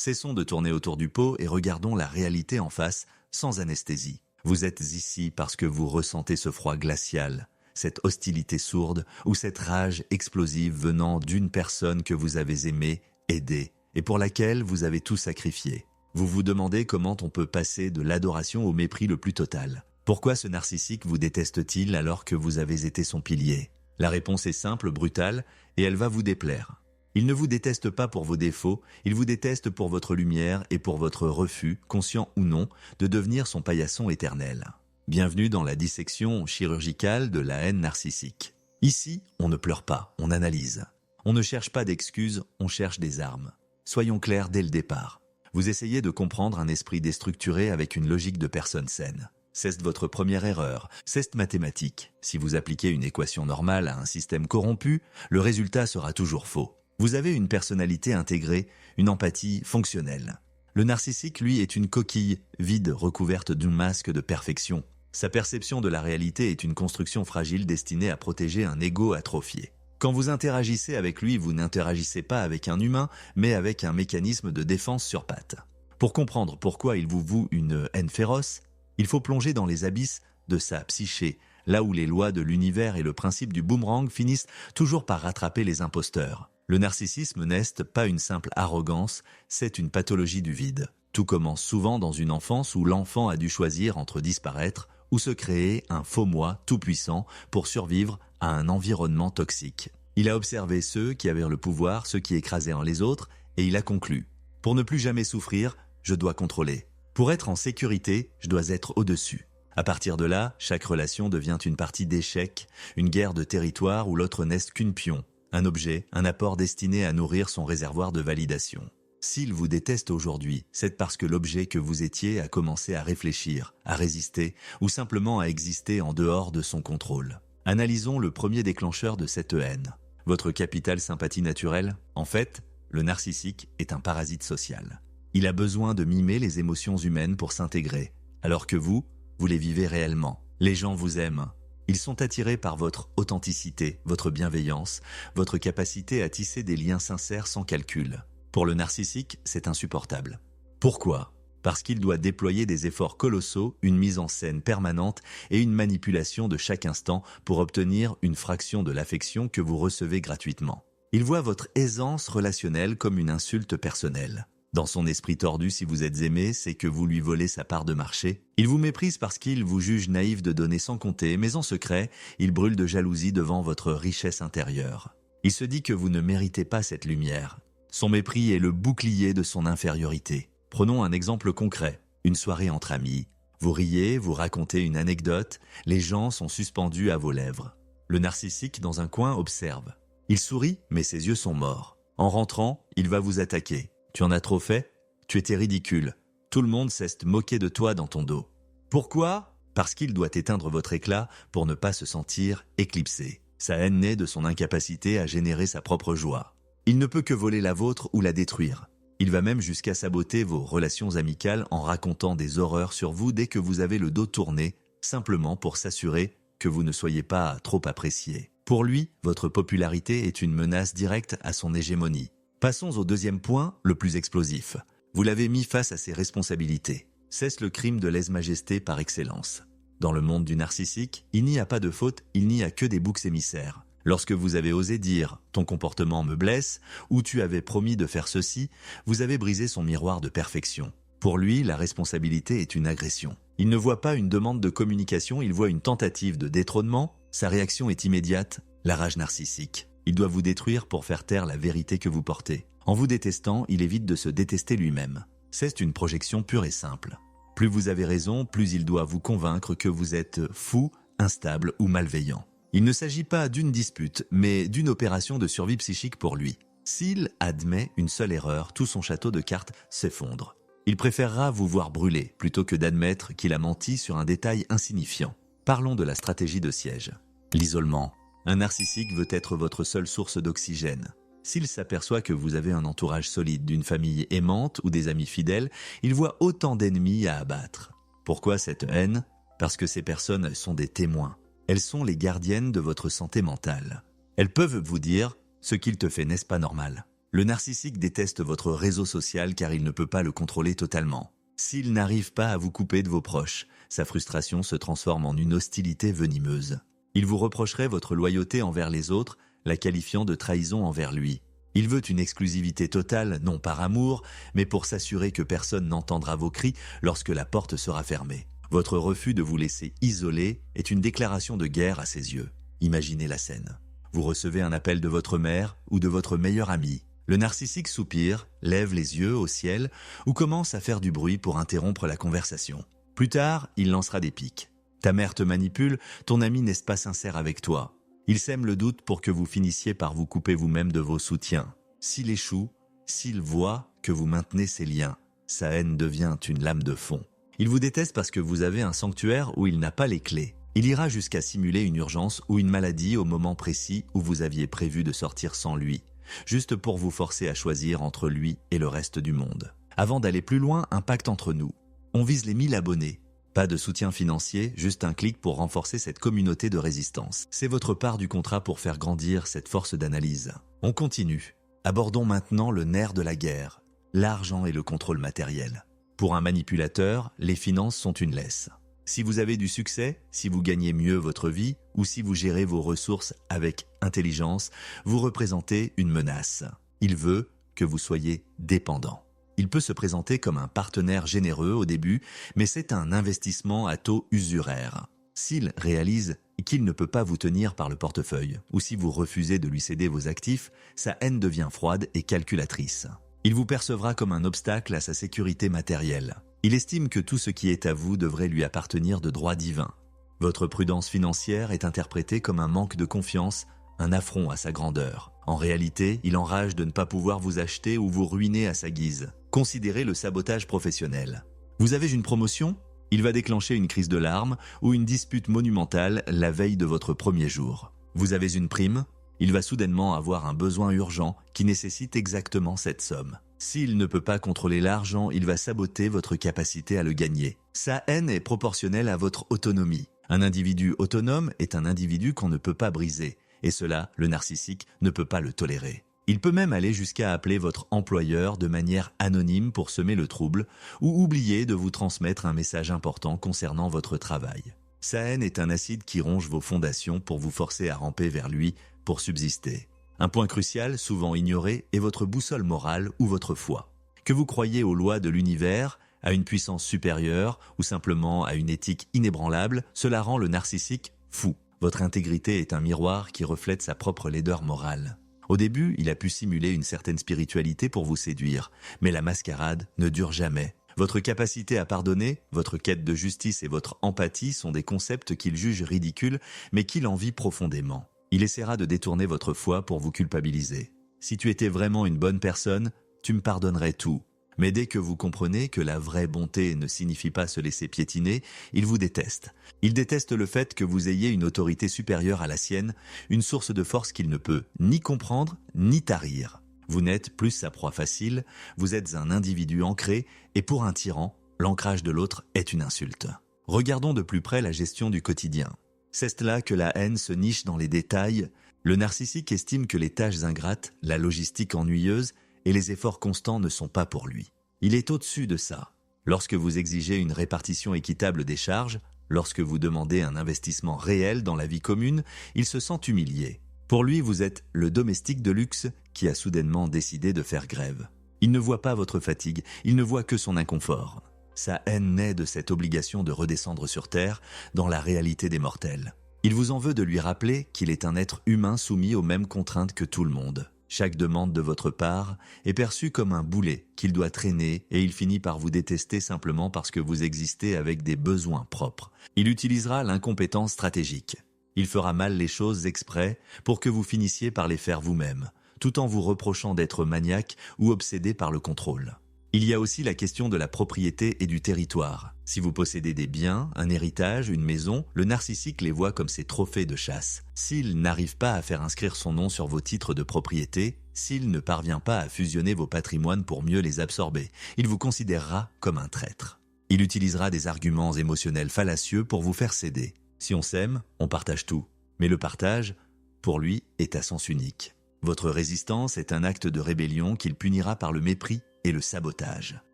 Cessons de tourner autour du pot et regardons la réalité en face, sans anesthésie. Vous êtes ici parce que vous ressentez ce froid glacial, cette hostilité sourde ou cette rage explosive venant d'une personne que vous avez aimée, aidée, et pour laquelle vous avez tout sacrifié. Vous vous demandez comment on peut passer de l'adoration au mépris le plus total. Pourquoi ce narcissique vous déteste-t-il alors que vous avez été son pilier? La réponse est simple, brutale, et elle va vous déplaire. Il ne vous déteste pas pour vos défauts, il vous déteste pour votre lumière et pour votre refus, conscient ou non, de devenir son paillasson éternel. Bienvenue dans la dissection chirurgicale de la haine narcissique. Ici, on ne pleure pas, on analyse. On ne cherche pas d'excuses, on cherche des armes. Soyons clairs dès le départ. Vous essayez de comprendre un esprit déstructuré avec une logique de personne saine. C'est votre première erreur, c'est mathématique. Si vous appliquez une équation normale à un système corrompu, le résultat sera toujours faux. Vous avez une personnalité intégrée, une empathie fonctionnelle. Le narcissique, lui, est une coquille vide recouverte d'un masque de perfection. Sa perception de la réalité est une construction fragile destinée à protéger un ego atrophié. Quand vous interagissez avec lui, vous n'interagissez pas avec un humain, mais avec un mécanisme de défense sur pattes. Pour comprendre pourquoi il vous voue une haine féroce, il faut plonger dans les abysses de sa psyché, là où les lois de l'univers et le principe du boomerang finissent toujours par rattraper les imposteurs. Le narcissisme n'est pas une simple arrogance, c'est une pathologie du vide. Tout commence souvent dans une enfance où l'enfant a dû choisir entre disparaître ou se créer un faux moi tout-puissant pour survivre à un environnement toxique. Il a observé ceux qui avaient le pouvoir, ceux qui écrasaient les autres, et il a conclu « Pour ne plus jamais souffrir, je dois contrôler. Pour être en sécurité, je dois être au-dessus. » À partir de là, chaque relation devient une partie d'échec, une guerre de territoire où l'autre n'est qu'une pion. Un objet, un apport destiné à nourrir son réservoir de validation. S'il vous déteste aujourd'hui, c'est parce que l'objet que vous étiez a commencé à réfléchir, à résister, ou simplement à exister en dehors de son contrôle. Analysons le premier déclencheur de cette haine. Votre capital sympathie naturelle? En fait, le narcissique est un parasite social. Il a besoin de mimer les émotions humaines pour s'intégrer, alors que vous les vivez réellement. Les gens vous aiment. Ils sont attirés par votre authenticité, votre bienveillance, votre capacité à tisser des liens sincères sans calcul. Pour le narcissique, c'est insupportable. Pourquoi? Parce qu'il doit déployer des efforts colossaux, une mise en scène permanente et une manipulation de chaque instant pour obtenir une fraction de l'affection que vous recevez gratuitement. Il voit votre aisance relationnelle comme une insulte personnelle. Dans son esprit tordu, si vous êtes aimé, c'est que vous lui volez sa part de marché. Il vous méprise parce qu'il vous juge naïf de donner sans compter, mais en secret, il brûle de jalousie devant votre richesse intérieure. Il se dit que vous ne méritez pas cette lumière. Son mépris est le bouclier de son infériorité. Prenons un exemple concret, une soirée entre amis. Vous riez, vous racontez une anecdote, les gens sont suspendus à vos lèvres. Le narcissique, dans un coin, observe. Il sourit, mais ses yeux sont morts. En rentrant, il va vous attaquer. Tu en as trop fait? Tu étais ridicule. Tout le monde s'est moqué de toi dans ton dos. Pourquoi? Parce qu'il doit éteindre votre éclat pour ne pas se sentir éclipsé. Sa haine naît de son incapacité à générer sa propre joie. Il ne peut que voler la vôtre ou la détruire. Il va même jusqu'à saboter vos relations amicales en racontant des horreurs sur vous dès que vous avez le dos tourné, simplement pour s'assurer que vous ne soyez pas trop apprécié. Pour lui, votre popularité est une menace directe à son hégémonie. Passons au deuxième point, le plus explosif. Vous l'avez mis face à ses responsabilités. C'est le crime de lèse-majesté par excellence. Dans le monde du narcissique, il n'y a pas de faute, il n'y a que des boucs émissaires. Lorsque vous avez osé dire « ton comportement me blesse » ou « tu avais promis de faire ceci », vous avez brisé son miroir de perfection. Pour lui, la responsabilité est une agression. Il ne voit pas une demande de communication, il voit une tentative de détrônement. Sa réaction est immédiate, la rage narcissique. Il doit vous détruire pour faire taire la vérité que vous portez. En vous détestant, il évite de se détester lui-même. C'est une projection pure et simple. Plus vous avez raison, plus il doit vous convaincre que vous êtes fou, instable ou malveillant. Il ne s'agit pas d'une dispute, mais d'une opération de survie psychique pour lui. S'il admet une seule erreur, tout son château de cartes s'effondre. Il préférera vous voir brûler plutôt que d'admettre qu'il a menti sur un détail insignifiant. Parlons de la stratégie de siège. L'isolement. Un narcissique veut être votre seule source d'oxygène. S'il s'aperçoit que vous avez un entourage solide, d'une famille aimante ou des amis fidèles, il voit autant d'ennemis à abattre. Pourquoi cette haine? Parce que ces personnes sont des témoins. Elles sont les gardiennes de votre santé mentale. Elles peuvent vous dire « ce qu'il te fait n'est-ce pas normal ?» Le narcissique déteste votre réseau social car il ne peut pas le contrôler totalement. S'il n'arrive pas à vous couper de vos proches, sa frustration se transforme en une hostilité venimeuse. Il vous reprocherait votre loyauté envers les autres, la qualifiant de trahison envers lui. Il veut une exclusivité totale, non par amour, mais pour s'assurer que personne n'entendra vos cris lorsque la porte sera fermée. Votre refus de vous laisser isoler est une déclaration de guerre à ses yeux. Imaginez la scène. Vous recevez un appel de votre mère ou de votre meilleur ami. Le narcissique soupire, lève les yeux au ciel ou commence à faire du bruit pour interrompre la conversation. Plus tard, il lancera des piques. Ta mère te manipule, ton ami n'est pas sincère avec toi. Il sème le doute pour que vous finissiez par vous couper vous-même de vos soutiens. S'il échoue, s'il voit que vous maintenez ces liens, sa haine devient une lame de fond. Il vous déteste parce que vous avez un sanctuaire où il n'a pas les clés. Il ira jusqu'à simuler une urgence ou une maladie au moment précis où vous aviez prévu de sortir sans lui, juste pour vous forcer à choisir entre lui et le reste du monde. Avant d'aller plus loin, un pacte entre nous. On vise les 1000 abonnés. Pas de soutien financier, juste un clic pour renforcer cette communauté de résistance. C'est votre part du contrat pour faire grandir cette force d'analyse. On continue. Abordons maintenant le nerf de la guerre, l'argent et le contrôle matériel. Pour un manipulateur, les finances sont une laisse. Si vous avez du succès, si vous gagnez mieux votre vie ou si vous gérez vos ressources avec intelligence, vous représentez une menace. Il veut que vous soyez dépendant. Il peut se présenter comme un partenaire généreux au début, mais c'est un investissement à taux usuraire. S'il réalise qu'il ne peut pas vous tenir par le portefeuille, ou si vous refusez de lui céder vos actifs, sa haine devient froide et calculatrice. Il vous percevra comme un obstacle à sa sécurité matérielle. Il estime que tout ce qui est à vous devrait lui appartenir de droit divin. Votre prudence financière est interprétée comme un manque de confiance, un affront à sa grandeur. En réalité, il enrage de ne pas pouvoir vous acheter ou vous ruiner à sa guise. Considérez le sabotage professionnel. Vous avez une promotion ? Il va déclencher une crise de larmes ou une dispute monumentale la veille de votre premier jour. Vous avez une prime ? Il va soudainement avoir un besoin urgent qui nécessite exactement cette somme. S'il ne peut pas contrôler l'argent, il va saboter votre capacité à le gagner. Sa haine est proportionnelle à votre autonomie. Un individu autonome est un individu qu'on ne peut pas briser, et cela, le narcissique ne peut pas le tolérer. Il peut même aller jusqu'à appeler votre employeur de manière anonyme pour semer le trouble ou oublier de vous transmettre un message important concernant votre travail. Sa haine est un acide qui ronge vos fondations pour vous forcer à ramper vers lui pour subsister. Un point crucial, souvent ignoré, est votre boussole morale ou votre foi. Que vous croyez aux lois de l'univers, à une puissance supérieure ou simplement à une éthique inébranlable, cela rend le narcissique fou. Votre intégrité est un miroir qui reflète sa propre laideur morale. Au début, il a pu simuler une certaine spiritualité pour vous séduire, mais la mascarade ne dure jamais. Votre capacité à pardonner, votre quête de justice et votre empathie sont des concepts qu'il juge ridicules, mais qu'il envie profondément. Il essaiera de détourner votre foi pour vous culpabiliser. Si tu étais vraiment une bonne personne, tu me pardonnerais tout. Mais dès que vous comprenez que la vraie bonté ne signifie pas se laisser piétiner, il vous déteste. Il déteste le fait que vous ayez une autorité supérieure à la sienne, une source de force qu'il ne peut ni comprendre ni tarir. Vous n'êtes plus sa proie facile, vous êtes un individu ancré, et pour un tyran, l'ancrage de l'autre est une insulte. Regardons de plus près la gestion du quotidien. C'est là que la haine se niche dans les détails. Le narcissique estime que les tâches ingrates, la logistique ennuyeuse et les efforts constants ne sont pas pour lui. Il est au-dessus de ça. Lorsque vous exigez une répartition équitable des charges, lorsque vous demandez un investissement réel dans la vie commune, il se sent humilié. Pour lui, vous êtes le domestique de luxe qui a soudainement décidé de faire grève. Il ne voit pas votre fatigue, il ne voit que son inconfort. Sa haine naît de cette obligation de redescendre sur terre, dans la réalité des mortels. Il vous en veut de lui rappeler qu'il est un être humain soumis aux mêmes contraintes que tout le monde. Chaque demande de votre part est perçue comme un boulet qu'il doit traîner et il finit par vous détester simplement parce que vous existez avec des besoins propres. Il utilisera l'incompétence stratégique. Il fera mal les choses exprès pour que vous finissiez par les faire vous-même, tout en vous reprochant d'être maniaque ou obsédé par le contrôle. Il y a aussi la question de la propriété et du territoire. Si vous possédez des biens, un héritage, une maison, le narcissique les voit comme ses trophées de chasse. S'il n'arrive pas à faire inscrire son nom sur vos titres de propriété, s'il ne parvient pas à fusionner vos patrimoines pour mieux les absorber, il vous considérera comme un traître. Il utilisera des arguments émotionnels fallacieux pour vous faire céder. Si on s'aime, on partage tout. Mais le partage, pour lui, est à sens unique. Votre résistance est un acte de rébellion qu'il punira par le mépris et le sabotage.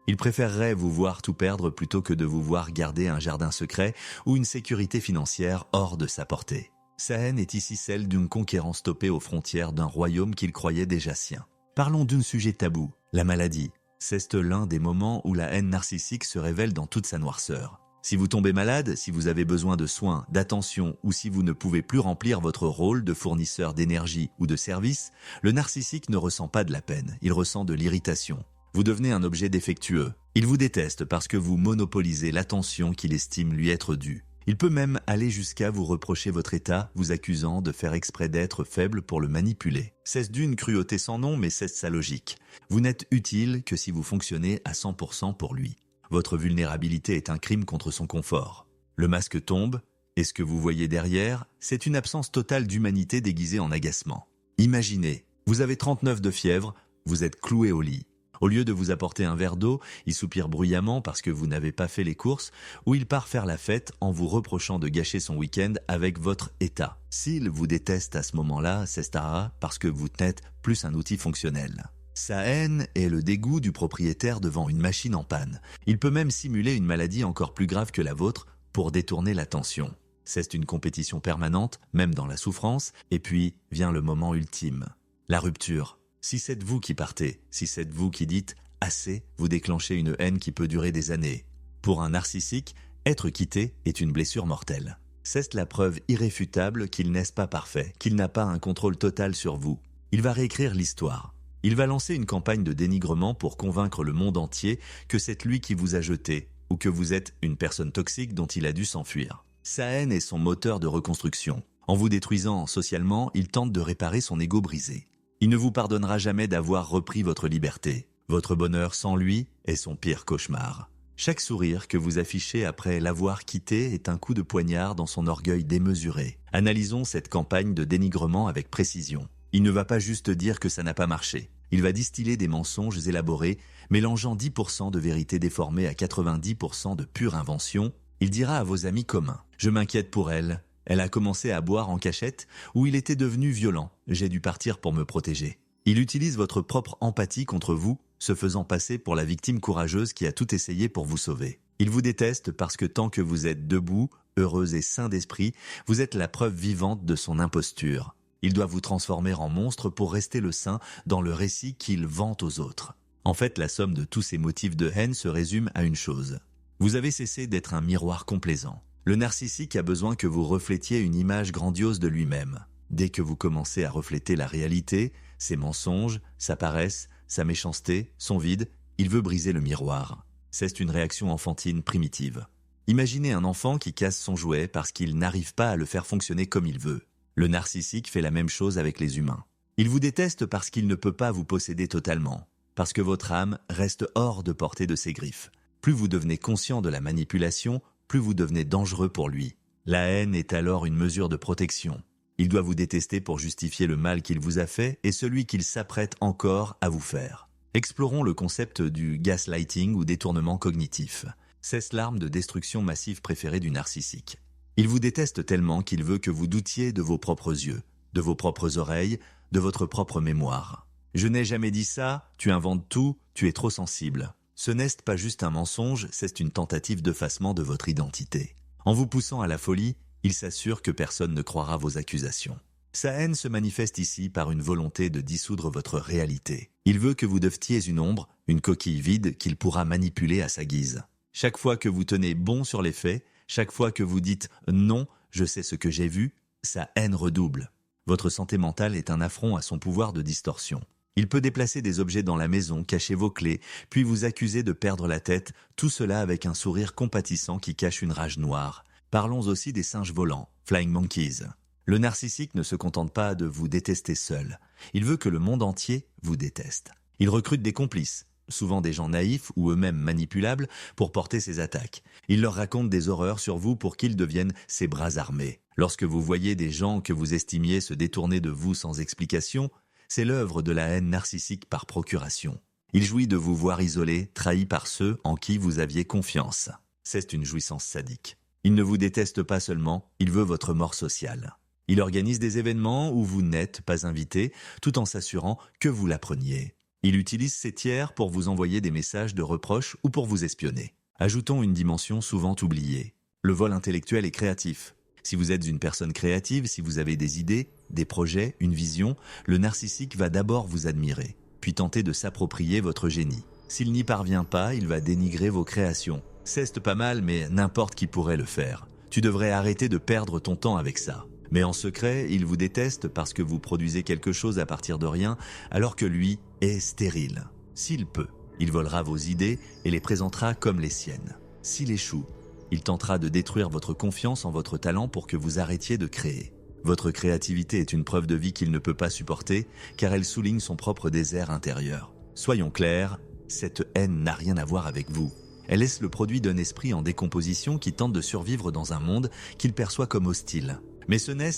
Il préférerait vous voir tout perdre plutôt que de vous voir garder un jardin secret ou une sécurité financière hors de sa portée. Sa haine est ici celle d'un conquérant stoppé aux frontières d'un royaume qu'il croyait déjà sien. Parlons d'un sujet tabou, la maladie. C'est l'un des moments où la haine narcissique se révèle dans toute sa noirceur. Si vous tombez malade, si vous avez besoin de soins, d'attention ou si vous ne pouvez plus remplir votre rôle de fournisseur d'énergie ou de service, le narcissique ne ressent pas de la peine, il ressent de l'irritation. Vous devenez un objet défectueux. Il vous déteste parce que vous monopolisez l'attention qu'il estime lui être due. Il peut même aller jusqu'à vous reprocher votre état, vous accusant de faire exprès d'être faible pour le manipuler. C'est d'une cruauté sans nom, mais c'est sa logique. Vous n'êtes utile que si vous fonctionnez à 100% pour lui. Votre vulnérabilité est un crime contre son confort. Le masque tombe, et ce que vous voyez derrière, c'est une absence totale d'humanité déguisée en agacement. Imaginez, vous avez 39 de fièvre, vous êtes cloué au lit. Au lieu de vous apporter un verre d'eau, il soupire bruyamment parce que vous n'avez pas fait les courses, ou il part faire la fête en vous reprochant de gâcher son week-end avec votre état. S'il vous déteste à ce moment-là, c'est parce que vous n'êtes plus un outil fonctionnel. Sa haine est le dégoût du propriétaire devant une machine en panne. Il peut même simuler une maladie encore plus grave que la vôtre pour détourner l'attention. C'est une compétition permanente, même dans la souffrance, et puis vient le moment ultime, la rupture. Si c'est vous qui partez, si c'est vous qui dites « assez », vous déclenchez une haine qui peut durer des années. Pour un narcissique, être quitté est une blessure mortelle. C'est la preuve irréfutable qu'il n'est pas parfait, qu'il n'a pas un contrôle total sur vous. Il va réécrire l'histoire. Il va lancer une campagne de dénigrement pour convaincre le monde entier que c'est lui qui vous a jeté ou que vous êtes une personne toxique dont il a dû s'enfuir. Sa haine est son moteur de reconstruction. En vous détruisant socialement, il tente de réparer son ego brisé. Il ne vous pardonnera jamais d'avoir repris votre liberté. Votre bonheur sans lui est son pire cauchemar. Chaque sourire que vous affichez après l'avoir quitté est un coup de poignard dans son orgueil démesuré. Analysons cette campagne de dénigrement avec précision. Il ne va pas juste dire que ça n'a pas marché. Il va distiller des mensonges élaborés, mélangeant 10% de vérité déformée à 90% de pure invention. Il dira à vos amis communs « Je m'inquiète pour elle. Elle a commencé à boire en cachette ou il était devenu violent. J'ai dû partir pour me protéger. » Il utilise votre propre empathie contre vous, se faisant passer pour la victime courageuse qui a tout essayé pour vous sauver. Il vous déteste parce que tant que vous êtes debout, heureux et sain d'esprit, vous êtes la preuve vivante de son imposture. Il doit vous transformer en monstre pour rester le saint dans le récit qu'il vante aux autres. En fait, la somme de tous ces motifs de haine se résume à une chose. Vous avez cessé d'être un miroir complaisant. Le narcissique a besoin que vous reflétiez une image grandiose de lui-même. Dès que vous commencez à refléter la réalité, ses mensonges, sa paresse, sa méchanceté, son vide, il veut briser le miroir. C'est une réaction enfantine primitive. Imaginez un enfant qui casse son jouet parce qu'il n'arrive pas à le faire fonctionner comme il veut. Le narcissique fait la même chose avec les humains. Il vous déteste parce qu'il ne peut pas vous posséder totalement, parce que votre âme reste hors de portée de ses griffes. Plus vous devenez conscient de la manipulation, plus vous devenez dangereux pour lui. La haine est alors une mesure de protection. Il doit vous détester pour justifier le mal qu'il vous a fait et celui qu'il s'apprête encore à vous faire. Explorons le concept du gaslighting ou détournement cognitif. C'est l'arme de destruction massive préférée du narcissique. Il vous déteste tellement qu'il veut que vous doutiez de vos propres yeux, de vos propres oreilles, de votre propre mémoire. « Je n'ai jamais dit ça, tu inventes tout, tu es trop sensible ». Ce n'est pas juste un mensonge, c'est une tentative d'effacement de votre identité. En vous poussant à la folie, il s'assure que personne ne croira vos accusations. Sa haine se manifeste ici par une volonté de dissoudre votre réalité. Il veut que vous deveniez une ombre, une coquille vide qu'il pourra manipuler à sa guise. Chaque fois que vous tenez bon sur les faits, chaque fois que vous dites « non, je sais ce que j'ai vu », sa haine redouble. Votre santé mentale est un affront à son pouvoir de distorsion. Il peut déplacer des objets dans la maison, cacher vos clés, puis vous accuser de perdre la tête, tout cela avec un sourire compatissant qui cache une rage noire. Parlons aussi des singes volants, Flying Monkeys. Le narcissique ne se contente pas de vous détester seul. Il veut que le monde entier vous déteste. Il recrute des complices, souvent des gens naïfs ou eux-mêmes manipulables, pour porter ses attaques. Il leur raconte des horreurs sur vous pour qu'ils deviennent ses bras armés. Lorsque vous voyez des gens que vous estimiez se détourner de vous sans explication, c'est l'œuvre de la haine narcissique par procuration. Il jouit de vous voir isolé, trahi par ceux en qui vous aviez confiance. C'est une jouissance sadique. Il ne vous déteste pas seulement, il veut votre mort sociale. Il organise des événements où vous n'êtes pas invité, tout en s'assurant que vous l'appreniez. Il utilise ses tiers pour vous envoyer des messages de reproches ou pour vous espionner. Ajoutons une dimension souvent oubliée, le vol intellectuel et créatif. Si vous êtes une personne créative, si vous avez des idées, des projets, une vision, le narcissique va d'abord vous admirer, puis tenter de s'approprier votre génie. S'il n'y parvient pas, il va dénigrer vos créations. C'est pas mal, mais n'importe qui pourrait le faire. Tu devrais arrêter de perdre ton temps avec ça. Mais en secret, il vous déteste parce que vous produisez quelque chose à partir de rien, alors que lui est stérile. S'il peut, il volera vos idées et les présentera comme les siennes. S'il échoue, il tentera de détruire votre confiance en votre talent pour que vous arrêtiez de créer. Votre créativité est une preuve de vie qu'il ne peut pas supporter, car elle souligne son propre désert intérieur. Soyons clairs, cette haine n'a rien à voir avec vous. Elle est le produit d'un esprit en décomposition qui tente de survivre dans un monde qu'il perçoit comme hostile. Mais ce n'est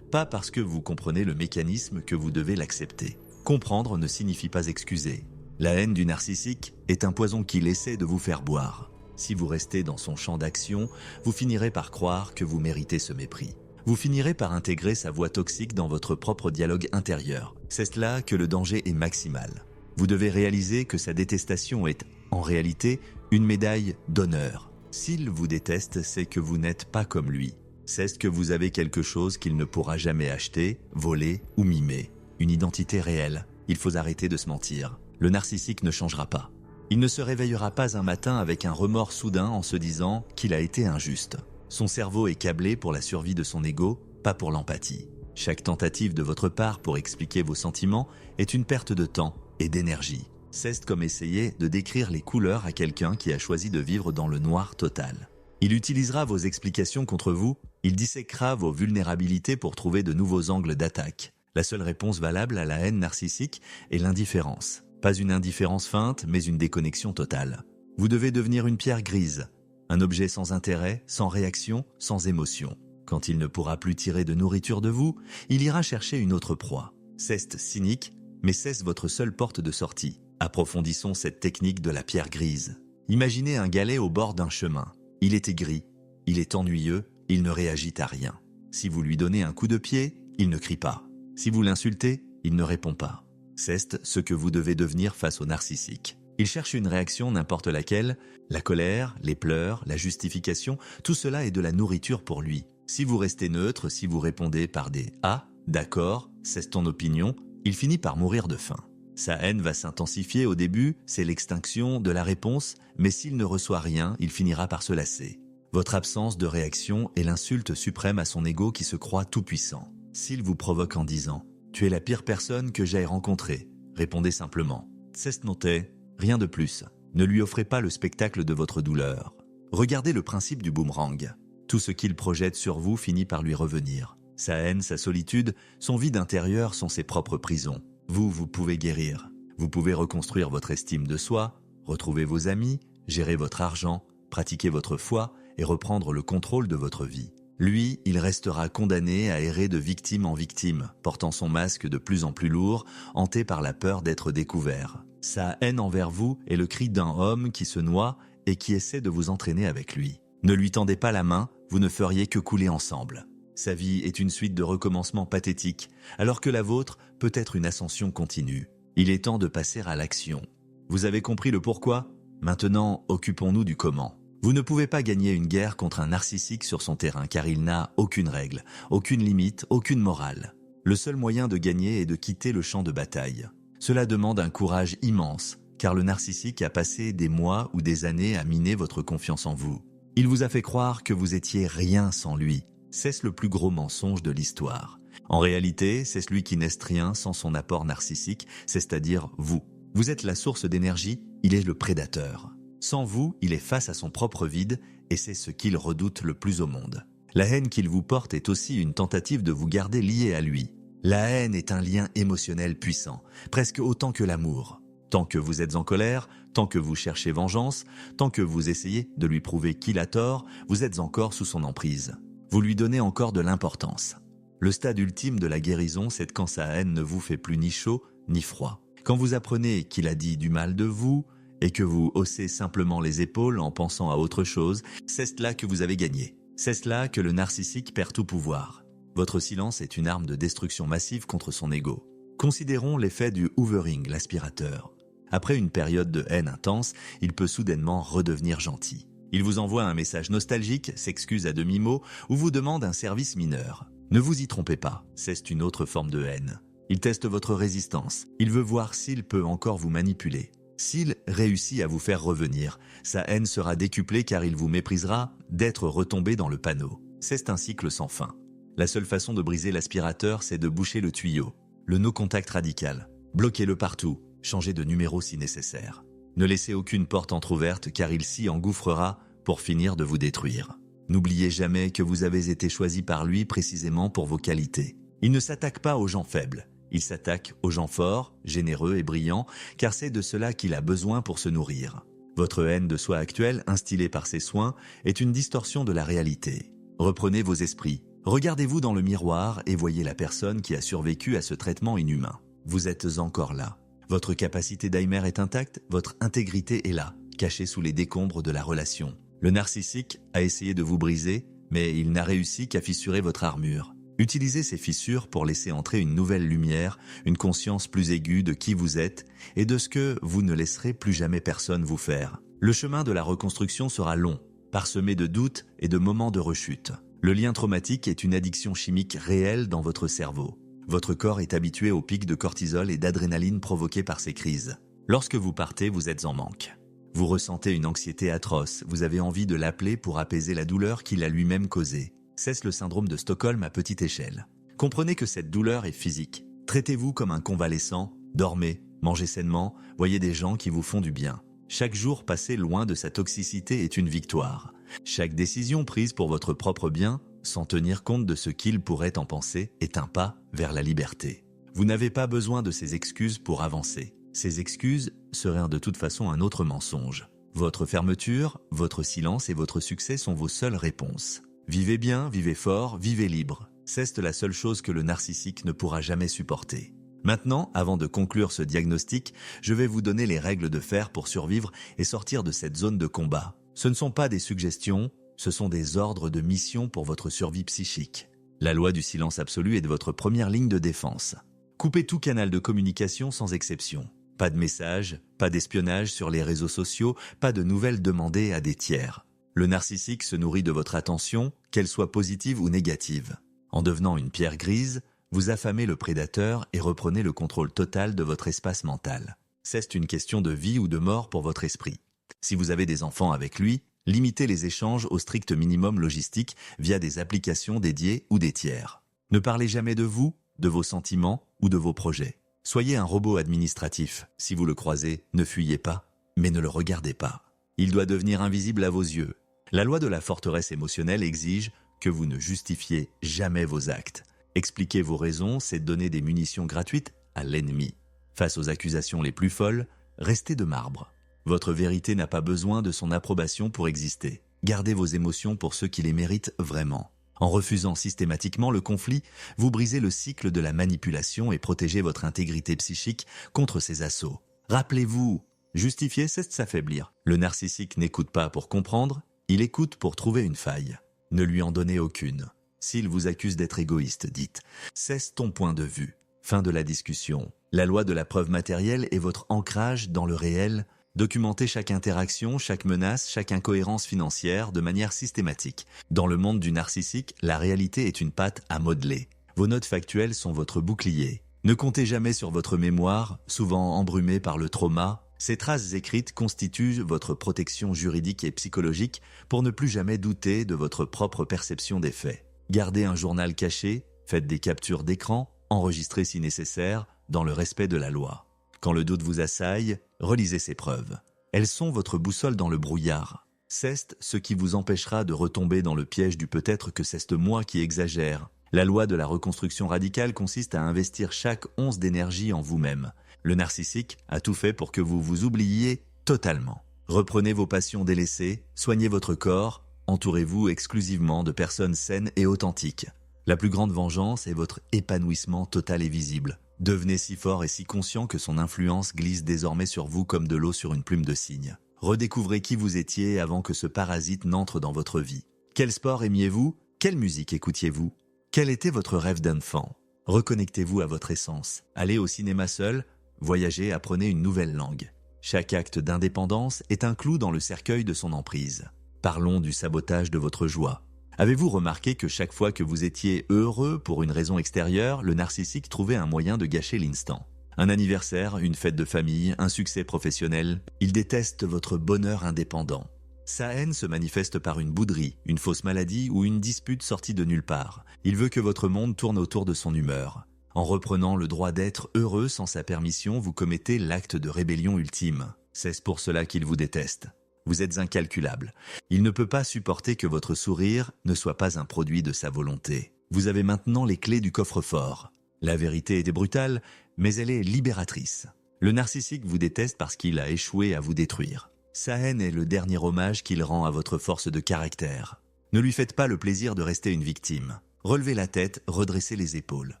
pas parce que vous comprenez le mécanisme que vous devez l'accepter. Comprendre ne signifie pas excuser. La haine du narcissique est un poison qu'il essaie de vous faire boire. Si vous restez dans son champ d'action, vous finirez par croire que vous méritez ce mépris. Vous finirez par intégrer sa voix toxique dans votre propre dialogue intérieur. C'est là que le danger est maximal. Vous devez réaliser que sa détestation est, en réalité, une médaille d'honneur. S'il vous déteste, c'est que vous n'êtes pas comme lui. C'est que vous avez quelque chose qu'il ne pourra jamais acheter, voler ou mimer. Une identité réelle. Il faut arrêter de se mentir. Le narcissique ne changera pas. Il ne se réveillera pas un matin avec un remords soudain en se disant qu'il a été injuste. Son cerveau est câblé pour la survie de son ego, pas pour l'empathie. Chaque tentative de votre part pour expliquer vos sentiments est une perte de temps et d'énergie. C'est comme essayer de décrire les couleurs à quelqu'un qui a choisi de vivre dans le noir total. Il utilisera vos explications contre vous, il disséquera vos vulnérabilités pour trouver de nouveaux angles d'attaque. La seule réponse valable à la haine narcissique est l'indifférence. Pas une indifférence feinte, mais une déconnexion totale. Vous devez devenir une pierre grise, un objet sans intérêt, sans réaction, sans émotion. Quand il ne pourra plus tirer de nourriture de vous, il ira chercher une autre proie. C'est cynique, mais c'est votre seule porte de sortie. Approfondissons cette technique de la pierre grise. Imaginez un galet au bord d'un chemin. Il est aigri, il est ennuyeux, il ne réagit à rien. Si vous lui donnez un coup de pied, il ne crie pas. Si vous l'insultez, il ne répond pas. C'est ce que vous devez devenir face au narcissique. Il cherche une réaction n'importe laquelle, la colère, les pleurs, la justification, tout cela est de la nourriture pour lui. Si vous restez neutre, si vous répondez par des « Ah, d'accord, c'est ton opinion », il finit par mourir de faim. Sa haine va s'intensifier au début, c'est l'extinction de la réponse, mais s'il ne reçoit rien, il finira par se lasser. Votre absence de réaction est l'insulte suprême à son ego qui se croit tout-puissant. S'il vous provoque en disant « Tu es la pire personne que j'aie rencontrée », répondez simplement « C'est noté, rien de plus ». Ne lui offrez pas le spectacle de votre douleur. Regardez le principe du boomerang. Tout ce qu'il projette sur vous finit par lui revenir. Sa haine, sa solitude, son vide intérieur sont ses propres prisons. Vous pouvez guérir. Vous pouvez reconstruire votre estime de soi, retrouver vos amis, gérer votre argent, pratiquer votre foi et reprendre le contrôle de votre vie. Lui, il restera condamné à errer de victime en victime, portant son masque de plus en plus lourd, hanté par la peur d'être découvert. Sa haine envers vous est le cri d'un homme qui se noie et qui essaie de vous entraîner avec lui. Ne lui tendez pas la main, vous ne feriez que couler ensemble. Sa vie est une suite de recommencements pathétiques, alors que la vôtre peut être une ascension continue. Il est temps de passer à l'action. Vous avez compris le pourquoi ? Maintenant, occupons-nous du comment. Vous ne pouvez pas gagner une guerre contre un narcissique sur son terrain car il n'a aucune règle, aucune limite, aucune morale. Le seul moyen de gagner est de quitter le champ de bataille. Cela demande un courage immense, car le narcissique a passé des mois ou des années à miner votre confiance en vous. Il vous a fait croire que vous étiez rien sans lui. C'est le plus gros mensonge de l'histoire. En réalité, c'est celui qui n'est rien sans son apport narcissique, c'est-à-dire vous. Vous êtes la source d'énergie, il est le prédateur. Sans vous, il est face à son propre vide et c'est ce qu'il redoute le plus au monde. La haine qu'il vous porte est aussi une tentative de vous garder lié à lui. La haine est un lien émotionnel puissant, presque autant que l'amour. Tant que vous êtes en colère, tant que vous cherchez vengeance, tant que vous essayez de lui prouver qu'il a tort, vous êtes encore sous son emprise. Vous lui donnez encore de l'importance. Le stade ultime de la guérison, c'est quand sa haine ne vous fait plus ni chaud ni froid. Quand vous apprenez qu'il a dit du mal de vous et que vous haussez simplement les épaules en pensant à autre chose, c'est là que vous avez gagné. C'est là que le narcissique perd tout pouvoir. Votre silence est une arme de destruction massive contre son ego. Considérons l'effet du hoovering, l'aspirateur. Après une période de haine intense, il peut soudainement redevenir gentil. Il vous envoie un message nostalgique, s'excuse à demi-mot ou vous demande un service mineur. Ne vous y trompez pas, c'est une autre forme de haine. Il teste votre résistance. Il veut voir s'il peut encore vous manipuler. S'il réussit à vous faire revenir, sa haine sera décuplée car il vous méprisera d'être retombé dans le panneau. C'est un cycle sans fin. La seule façon de briser l'aspirateur, c'est de boucher le tuyau. Le no-contact radical. Bloquez-le partout. Changez de numéro si nécessaire. Ne laissez aucune porte entrouverte car il s'y engouffrera pour finir de vous détruire. N'oubliez jamais que vous avez été choisi par lui précisément pour vos qualités. Il ne s'attaque pas aux gens faibles. Il s'attaque aux gens forts, généreux et brillants, car c'est de cela qu'il a besoin pour se nourrir. Votre haine de soi actuelle, instillée par ses soins, est une distorsion de la réalité. Reprenez vos esprits. Regardez-vous dans le miroir et voyez la personne qui a survécu à ce traitement inhumain. Vous êtes encore là. Votre capacité d'Aimer est intacte, votre intégrité est là, cachée sous les décombres de la relation. Le narcissique a essayé de vous briser, mais il n'a réussi qu'à fissurer votre armure. Utilisez ces fissures pour laisser entrer une nouvelle lumière, une conscience plus aiguë de qui vous êtes et de ce que vous ne laisserez plus jamais personne vous faire. Le chemin de la reconstruction sera long, parsemé de doutes et de moments de rechute. Le lien traumatique est une addiction chimique réelle dans votre cerveau. Votre corps est habitué aux pics de cortisol et d'adrénaline provoqués par ces crises. Lorsque vous partez, vous êtes en manque. Vous ressentez une anxiété atroce, vous avez envie de l'appeler pour apaiser la douleur qu'il a lui-même causée. C'est le syndrome de Stockholm à petite échelle. Comprenez que cette douleur est physique. Traitez-vous comme un convalescent, dormez, mangez sainement, voyez des gens qui vous font du bien. Chaque jour passé loin de sa toxicité est une victoire. Chaque décision prise pour votre propre bien, sans tenir compte de ce qu'il pourrait en penser, est un pas vers la liberté. Vous n'avez pas besoin de ces excuses pour avancer. Ces excuses seraient de toute façon un autre mensonge. Votre fermeture, votre silence et votre succès sont vos seules réponses. Vivez bien, vivez fort, vivez libre. C'est la seule chose que le narcissique ne pourra jamais supporter. Maintenant, avant de conclure ce diagnostic, je vais vous donner les règles de fer pour survivre et sortir de cette zone de combat. Ce ne sont pas des suggestions, ce sont des ordres de mission pour votre survie psychique. La loi du silence absolu est de votre première ligne de défense. Coupez tout canal de communication sans exception. Pas de messages, pas d'espionnage sur les réseaux sociaux, pas de nouvelles demandées à des tiers. Le narcissique se nourrit de votre attention, qu'elle soit positive ou négative. En devenant une pierre grise, vous affamez le prédateur et reprenez le contrôle total de votre espace mental. C'est une question de vie ou de mort pour votre esprit. Si vous avez des enfants avec lui, limitez les échanges au strict minimum logistique via des applications dédiées ou des tiers. Ne parlez jamais de vous, de vos sentiments ou de vos projets. Soyez un robot administratif. Si vous le croisez, ne fuyez pas, mais ne le regardez pas. Il doit devenir invisible à vos yeux. La loi de la forteresse émotionnelle exige que vous ne justifiez jamais vos actes. Expliquer vos raisons, c'est donner des munitions gratuites à l'ennemi. Face aux accusations les plus folles, restez de marbre. Votre vérité n'a pas besoin de son approbation pour exister. Gardez vos émotions pour ceux qui les méritent vraiment. En refusant systématiquement le conflit, vous brisez le cycle de la manipulation et protégez votre intégrité psychique contre ces assauts. Rappelez-vous, justifier, c'est s'affaiblir. Le narcissique n'écoute pas pour comprendre, il écoute pour trouver une faille. Ne lui en donnez aucune. S'il vous accuse d'être égoïste, dites « cesse ton point de vue ». Fin de la discussion. La loi de la preuve matérielle est votre ancrage dans le réel. Documentez chaque interaction, chaque menace, chaque incohérence financière de manière systématique. Dans le monde du narcissique, la réalité est une pâte à modeler. Vos notes factuelles sont votre bouclier. Ne comptez jamais sur votre mémoire, souvent embrumée par le trauma. Ces traces écrites constituent votre protection juridique et psychologique pour ne plus jamais douter de votre propre perception des faits. Gardez un journal caché, faites des captures d'écran, enregistrez si nécessaire, dans le respect de la loi. Quand le doute vous assaille, relisez ces preuves. Elles sont votre boussole dans le brouillard. C'est ce qui vous empêchera de retomber dans le piège du peut-être que c'est moi qui exagère. La loi de la reconstruction radicale consiste à investir chaque once d'énergie en vous-même. Le narcissique a tout fait pour que vous vous oubliiez totalement. Reprenez vos passions délaissées, soignez votre corps, entourez-vous exclusivement de personnes saines et authentiques. La plus grande vengeance est votre épanouissement total et visible. Devenez si fort et si conscient que son influence glisse désormais sur vous comme de l'eau sur une plume de cygne. Redécouvrez qui vous étiez avant que ce parasite n'entre dans votre vie. Quel sport aimiez-vous? Quelle musique écoutiez-vous? Quel était votre rêve d'enfant? Reconnectez-vous à votre essence. Allez au cinéma seul, voyagez, apprenez une nouvelle langue. Chaque acte d'indépendance est un clou dans le cercueil de son emprise. Parlons du sabotage de votre joie. Avez-vous remarqué que chaque fois que vous étiez heureux pour une raison extérieure, le narcissique trouvait un moyen de gâcher l'instant? Un anniversaire, une fête de famille, un succès professionnel, il déteste votre bonheur indépendant. Sa haine se manifeste par une bouderie, une fausse maladie ou une dispute sortie de nulle part. Il veut que votre monde tourne autour de son humeur. En reprenant le droit d'être heureux sans sa permission, vous commettez l'acte de rébellion ultime. C'est pour cela qu'il vous déteste. Vous êtes incalculable. Il ne peut pas supporter que votre sourire ne soit pas un produit de sa volonté. Vous avez maintenant les clés du coffre-fort. La vérité était brutale, mais elle est libératrice. Le narcissique vous déteste parce qu'il a échoué à vous détruire. Sa haine est le dernier hommage qu'il rend à votre force de caractère. Ne lui faites pas le plaisir de rester une victime. Relevez la tête, redressez les épaules.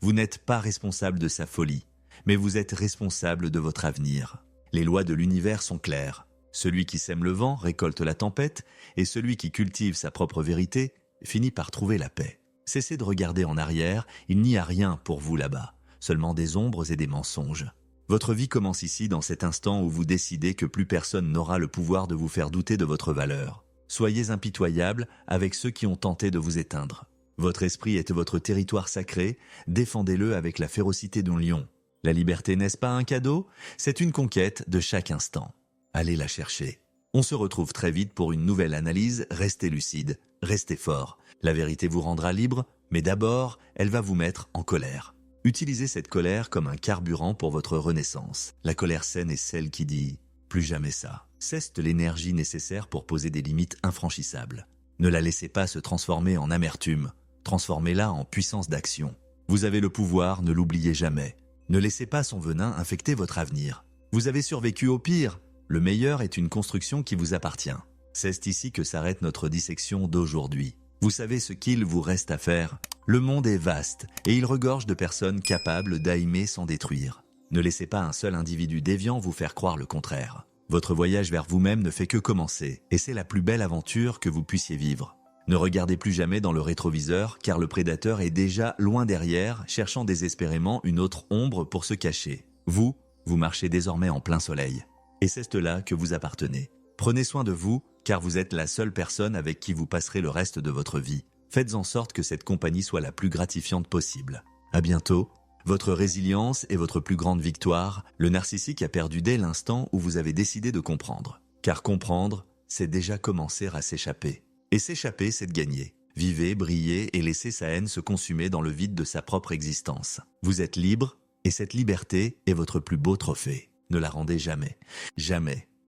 Vous n'êtes pas responsable de sa folie, mais vous êtes responsable de votre avenir. Les lois de l'univers sont claires. Celui qui sème le vent récolte la tempête, et celui qui cultive sa propre vérité finit par trouver la paix. Cessez de regarder en arrière, il n'y a rien pour vous là-bas, seulement des ombres et des mensonges. Votre vie commence ici dans cet instant où vous décidez que plus personne n'aura le pouvoir de vous faire douter de votre valeur. Soyez impitoyable avec ceux qui ont tenté de vous éteindre. Votre esprit est votre territoire sacré, défendez-le avec la férocité d'un lion. La liberté n'est-ce pas un cadeau? C'est une conquête de chaque instant. Allez la chercher. On se retrouve très vite pour une nouvelle analyse, restez lucide, restez fort. La vérité vous rendra libre, mais d'abord, elle va vous mettre en colère. Utilisez cette colère comme un carburant pour votre renaissance. La colère saine est celle qui dit « plus jamais ça ». Ceste l'énergie nécessaire pour poser des limites infranchissables. Ne la laissez pas se transformer en amertume. Transformez-la en puissance d'action. Vous avez le pouvoir, ne l'oubliez jamais. Ne laissez pas son venin infecter votre avenir. Vous avez survécu au pire. Le meilleur est une construction qui vous appartient. C'est ici que s'arrête notre dissection d'aujourd'hui. Vous savez ce qu'il vous reste à faire? Le monde est vaste et il regorge de personnes capables d'aimer sans détruire. Ne laissez pas un seul individu déviant vous faire croire le contraire. Votre voyage vers vous-même ne fait que commencer et c'est la plus belle aventure que vous puissiez vivre. Ne regardez plus jamais dans le rétroviseur car le prédateur est déjà loin derrière, cherchant désespérément une autre ombre pour se cacher. Vous marchez désormais en plein soleil. Et c'est là que vous appartenez. Prenez soin de vous car vous êtes la seule personne avec qui vous passerez le reste de votre vie. Faites en sorte que cette compagnie soit la plus gratifiante possible. À bientôt. Votre résilience est votre plus grande victoire. Le narcissique a perdu dès l'instant où vous avez décidé de comprendre. Car comprendre, c'est déjà commencer à s'échapper. Et s'échapper, c'est de gagner. Vivez, brillez et laissez sa haine se consumer dans le vide de sa propre existence. Vous êtes libre et cette liberté est votre plus beau trophée. Ne la rendez jamais. Jamais.